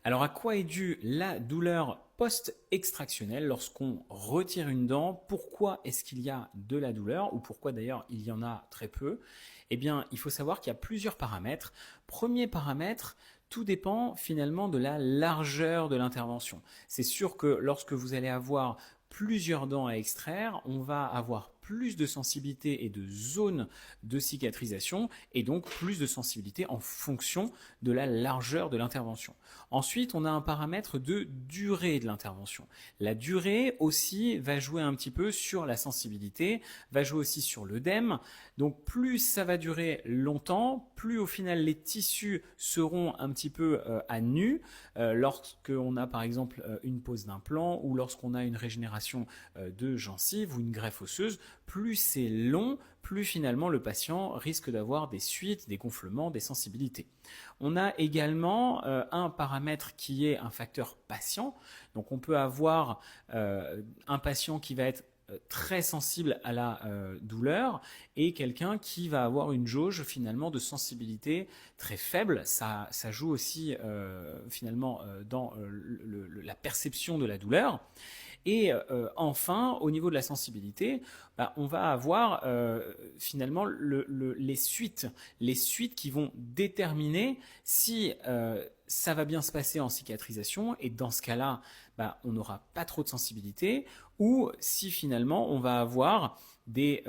Alors à quoi est due la douleur post-extractionnelle lorsqu'on retire une dent? Pourquoi est-ce qu'il y a de la douleur ou pourquoi d'ailleurs il y en a très peu? Eh bien, il faut savoir qu'il y a plusieurs paramètres. Premier paramètre, tout dépend finalement de la largeur de l'intervention. C'est sûr que lorsque vous allez avoir plusieurs dents à extraire, on va avoir plus de sensibilité et de zone de cicatrisation et donc plus de sensibilité en fonction de la largeur de l'intervention. Ensuite, on a un paramètre de durée de l'intervention. La durée aussi va jouer un petit peu sur la sensibilité, va jouer aussi sur l'œdème. Donc plus ça va durer longtemps, plus au final les tissus seront un petit peu à nu. Lorsqu'on a par exemple une pose d'implant ou lorsqu'on a une régénération de gencive ou une greffe osseuse, plus c'est long, plus finalement le patient risque d'avoir des suites, des gonflements, des sensibilités. On a également un paramètre qui est un facteur patient. Donc on peut avoir un patient qui va être très sensible à la douleur et quelqu'un qui va avoir une jauge finalement de sensibilité très faible. Ça joue aussi finalement dans la perception de la douleur. Et enfin, au niveau de la sensibilité, on va avoir finalement les suites qui vont déterminer si ça va bien se passer en cicatrisation, et dans ce cas-là, on n'aura pas trop de sensibilité, ou si finalement on va avoir des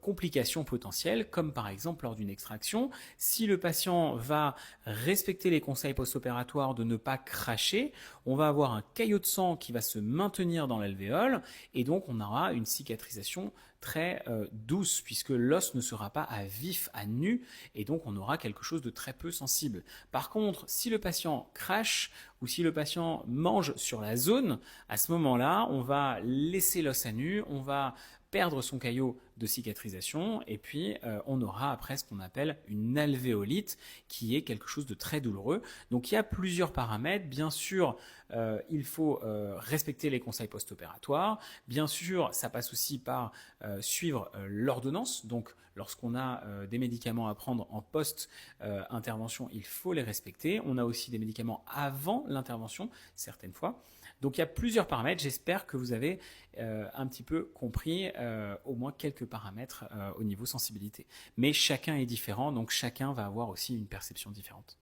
complications potentielles, comme par exemple lors d'une extraction. Si le patient va respecter les conseils post-opératoires de ne pas cracher, on va avoir un caillot de sang qui va se maintenir dans l'alvéole, et donc on aura une cicatrisation très douce, puisque l'os ne sera pas à vif, à nu, et donc on aura quelque chose de très peu sensible. Par contre, si le patient crache ou si le patient mange sur la zone, à ce moment-là, on va laisser l'os à nu, on va perdre son caillot de cicatrisation, et puis on aura après ce qu'on appelle une alvéolite, qui est quelque chose de très douloureux. Donc il y a plusieurs paramètres. Bien sûr, il faut respecter les conseils post-opératoires. Bien sûr, ça passe aussi par suivre l'ordonnance. Donc lorsqu'on a des médicaments à prendre en post-intervention, il faut les respecter. On a aussi des médicaments avant l'intervention, certaines fois. Donc il y a plusieurs paramètres. J'espère que vous avez un petit peu compris au moins quelques paramètres au niveau sensibilité. Mais chacun est différent, donc chacun va avoir aussi une perception différente.